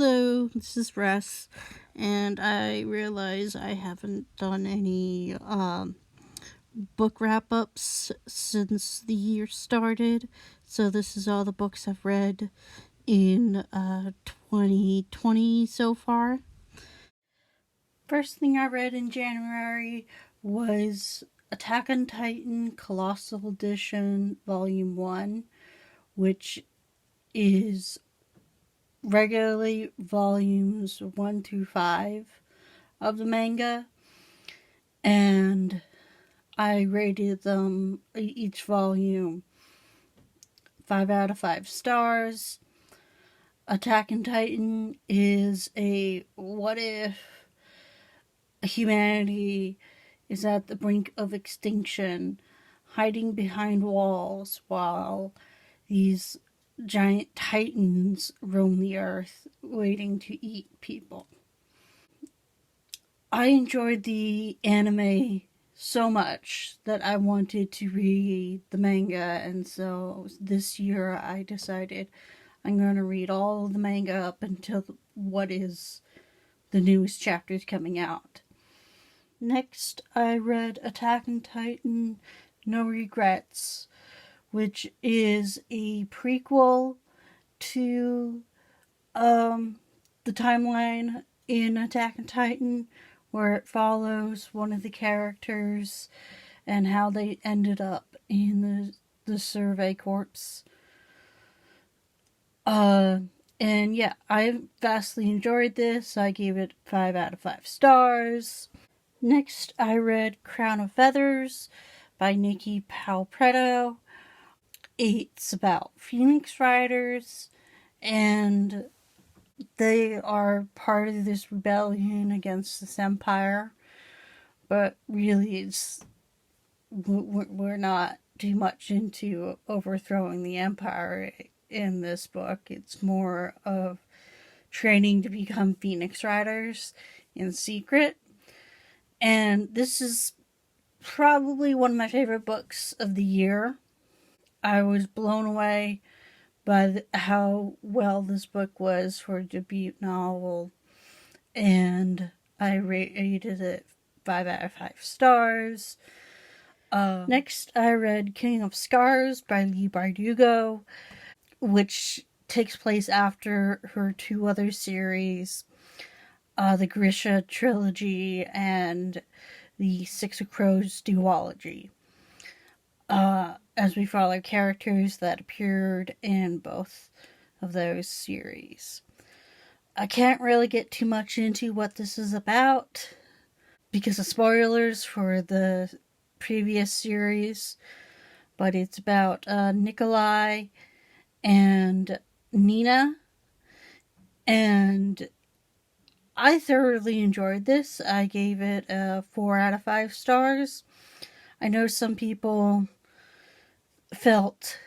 Hello, this is Russ, and I realize I haven't done any book wrap-ups since the year started, so this is all the books I've read in 2020 so far. First thing I read in January was Attack on Titan Colossal Edition Volume 1, which is regularly volumes 1 through 5 of the manga, and I rated them each volume 5 out of 5 stars. Attack on Titan is a what if humanity is at the brink of extinction, hiding behind walls while these giant titans roam the earth, waiting to eat people. I enjoyed the anime so much that I wanted to read the manga, and so this year I decided I'm going to read all of the manga up until what is the newest chapters coming out. Next, I read Attack on Titan No Regrets, which is a prequel to the timeline in Attack on Titan, where it follows one of the characters and how they ended up in the Survey Corps. And yeah, I vastly enjoyed this. I gave it 5 out of 5 stars. Next, I read Crown of Feathers by Nikki Palpretto. It's about Phoenix Riders, and they are part of this rebellion against this empire, but really we're not too much into overthrowing the empire in this book. It's more of training to become Phoenix Riders in secret, and this is probably one of my favorite books of the year. I was blown away by how well this book was for a debut novel, and I rated it 5 out of 5 stars. Next, I read King of Scars by Leigh Bardugo, which takes place after her 2 other series, the Grisha trilogy and the Six of Crows duology. As we follow characters that appeared in both of those series. I can't really get too much into what this is about because of spoilers for the previous series, but it's about Nikolai and Nina, and I thoroughly enjoyed this. I gave it a 4 out of 5 stars. I know some people felt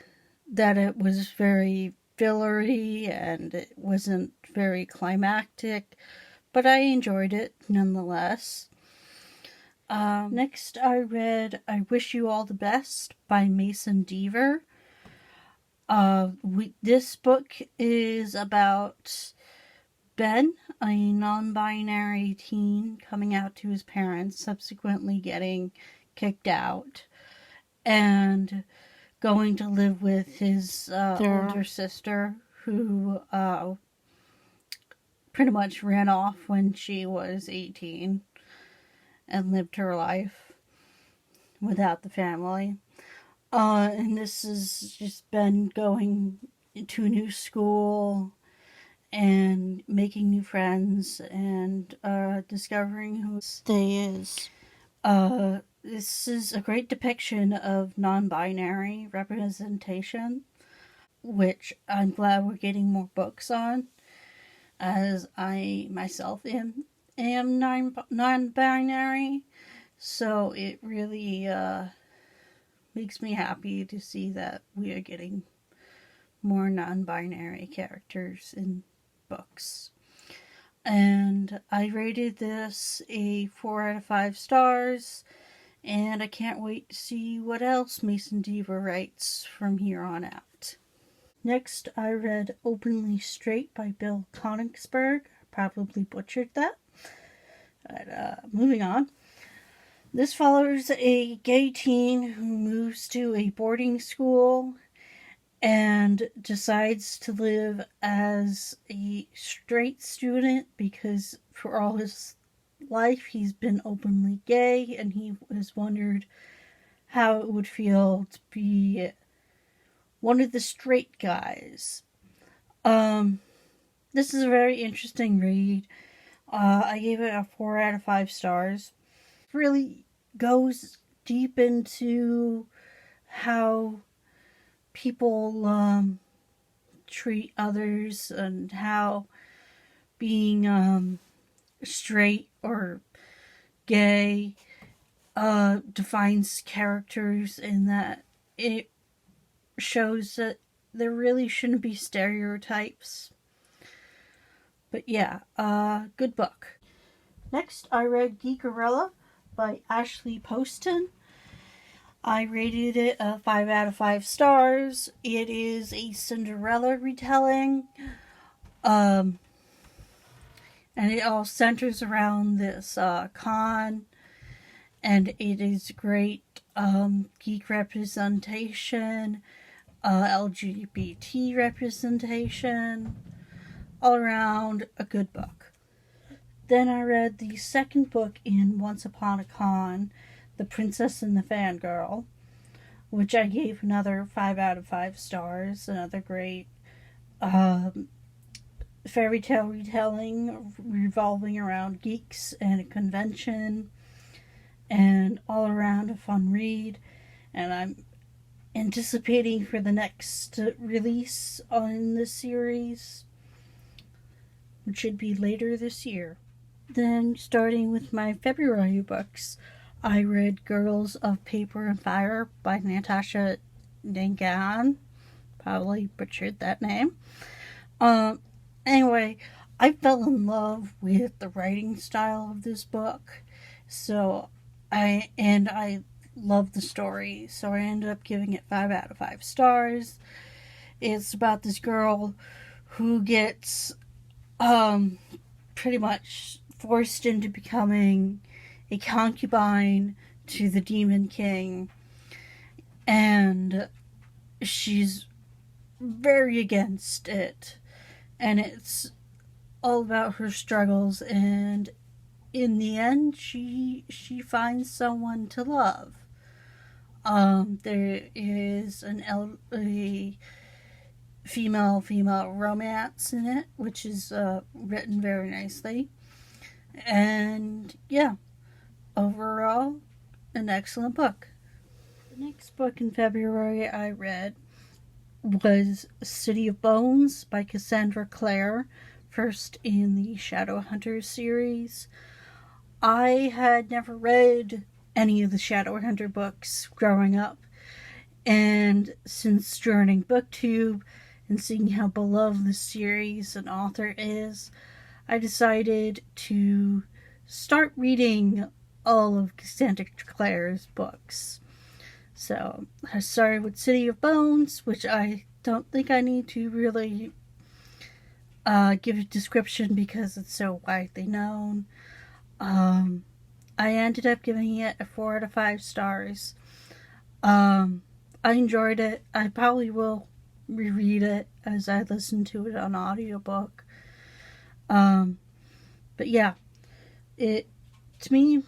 that it was very fillery and it wasn't very climactic, but I enjoyed it nonetheless. Next, I read I Wish You All the Best by Mason Deaver. This book is about Ben, a non-binary teen coming out to his parents, subsequently getting kicked out, and going to live with his older sister, who pretty much ran off when she was 18 and lived her life without the family. And this has just been going to a new school and making new friends and discovering who they is. This is a great depiction of non-binary representation, which I'm glad we're getting more books on, as I myself am non-binary, so it really makes me happy to see that we are getting more non-binary characters in books. And I rated this a 4 out of 5 stars, and I can't wait to see what else Mason Deaver writes from here on out. Next, I read Openly Straight by Bill Konigsberg. Probably butchered that. But moving on. This follows a gay teen who moves to a boarding school and decides to live as a straight student because for all his life he's been openly gay, and he has wondered how it would feel to be one of the straight guys. This is a very interesting read. I gave it a 4 out of 5 stars. It really goes deep into how people treat others and how being straight or gay defines characters, and that it shows that there really shouldn't be stereotypes. But yeah, good book. Next, I read Geekerella by Ashley Poston. I rated it a 5 out of 5 stars. It is a Cinderella retelling. And it all centers around this con. And it is great geek representation, LGBT representation. All around a good book. Then I read the second book in Once Upon a Con, The Princess and the Fangirl, which I gave another 5 out of 5 stars. Another great fairy tale retelling revolving around geeks and a convention, and all around a fun read. And I'm anticipating for the next release on this series, which should be later this year. Then, starting with my February books, I read Girls of Paper and Fire by NATASHA NGAN. Probably butchered that name. Anyway, I fell in love with the writing style of this book. I love the story. So I ended up giving it 5 out of 5 stars. It's about this girl who gets pretty much forced into becoming a concubine to the Demon King, and she's very against it, and it's all about her struggles, and in the end she finds someone to love. There is a female romance in it, which is written very nicely. And yeah, overall, an excellent book. The next book in February I read was City of Bones by Cassandra Clare, first in the Shadowhunters series. I had never read any of the Shadowhunter books growing up, and since joining BookTube and seeing how beloved the series and author is, I decided to start reading all of Cassandra Clare's books. So I started with City of Bones, which I don't think I need to really give a description because it's so widely known. I ended up giving it a 4 out of 5 stars. I enjoyed it. I probably will reread it as I listen to it on audiobook. But yeah, to me,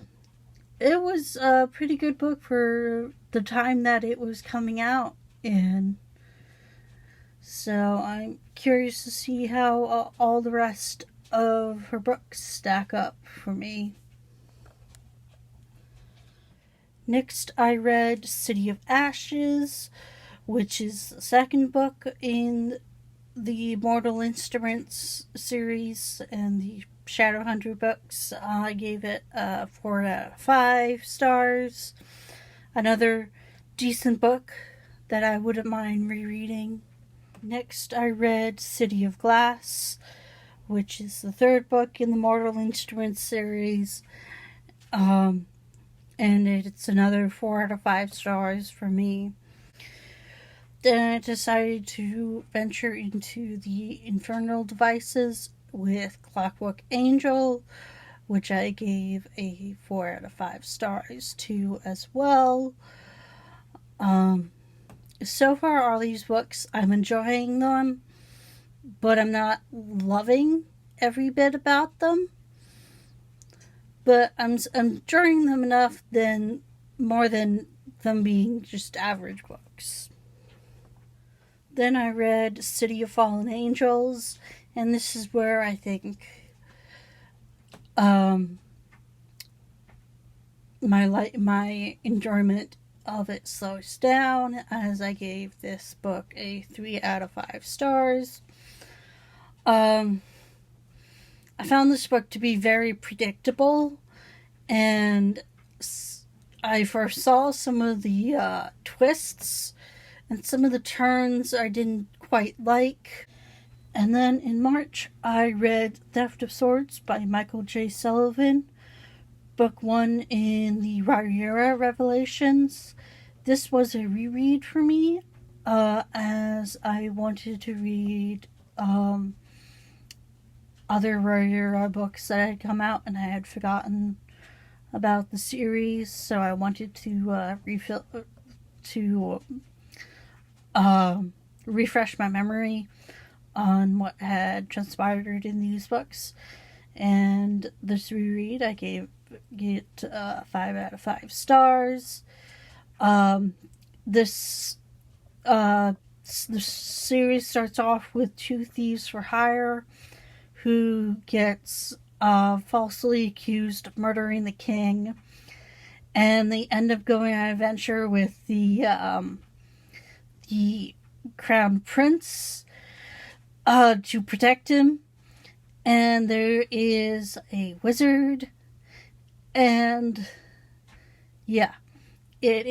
it was a pretty good book for the time that it was coming out in. So I'm curious to see how all the rest of her books stack up for me. Next, I read City of Ashes, which is the second book in the Mortal Instruments series and the Shadowhunter books. I gave it 4 out of 5 stars. Another decent book that I wouldn't mind rereading. Next, I read City of Glass, which is the third book in the Mortal Instruments series. And it's another 4 out of 5 stars for me. Then I decided to venture into the Infernal Devices with Clockwork Angel, which I gave a 4 out of 5 stars to as well. So far, all these books, I'm enjoying them, but I'm not loving every bit about them. But I'm enjoying them enough more than them being just average books. Then I read City of Fallen Angels, and this is where I think my enjoyment of it slows down, as I gave this book a 3 out of 5 stars. I found this book to be very predictable, and I foresaw some of the twists and some of the turns I didn't quite like. And then in March, I read Theft of Swords by Michael J. Sullivan, book 1 in the Rariera Revelations. This was a reread for me, as I wanted to read other Rariera books that had come out, and I had forgotten about the series, so I wanted to refresh my memory on what had transpired in these books. And this reread, I gave it 5 out of 5 stars. This the series starts off with two thieves for hire who gets falsely accused of murdering the king, and they end up going on an adventure with the crown prince to protect him. And there is a wizard, and yeah, it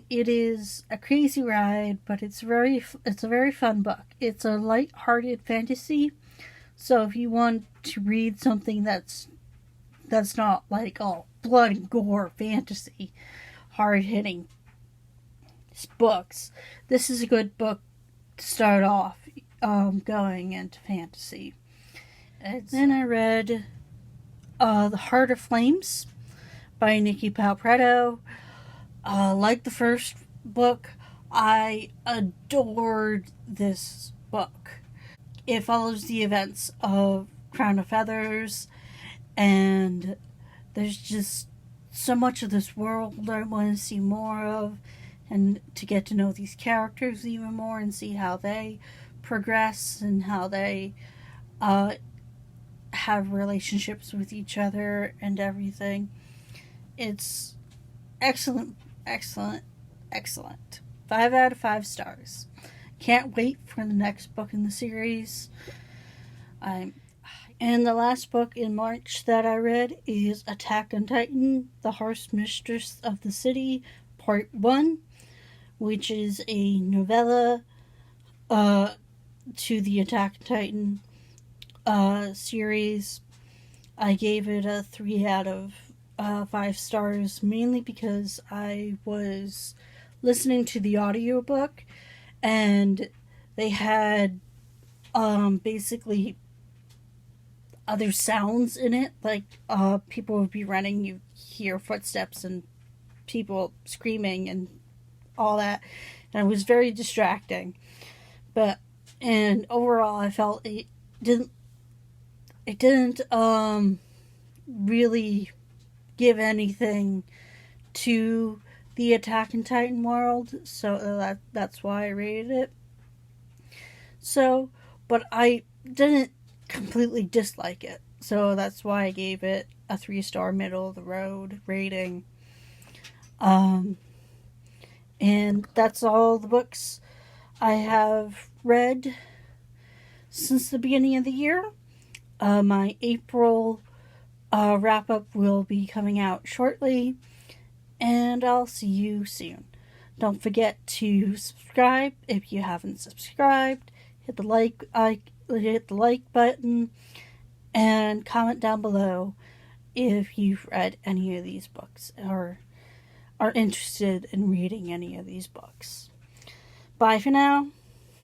is a crazy ride, but it's a very fun book. It's a light-hearted fantasy, so if you want to read something that's not like all blood and gore fantasy, hard-hitting books, this is a good book to start off going into fantasy. Then I read The Heart of Flames by Nikki Palpretto. Like the first book, I adored this book. It follows the events of Crown of Feathers, and there's just so much of this world I want to see more of, and to get to know these characters even more and see how they progress and how they have relationships with each other and everything. It's excellent, excellent, excellent. 5 out of 5 stars. Can't wait for the next book in the series. And the last book in March that I read is Attack on Titan, The Harsh Mistress of the City, Part 1, which is a novella to the Attack on Titan series. I gave it a 3 out of 5 stars, mainly because I was listening to the audiobook, and they had basically other sounds in it, like people would be running, you hear footsteps and people screaming and all that, and it was very distracting. And overall, I felt it didn't really give anything to the Attack on Titan world, so that's why I rated it. But I didn't completely dislike it, so that's why I gave it a 3-star middle of the road rating. And that's all the books I have read since the beginning of the year. My April wrap-up will be coming out shortly, and I'll see you soon. Don't forget to subscribe if you haven't subscribed. Hit the like button, and comment down below if you've read any of these books or are interested in reading any of these books. Bye for now.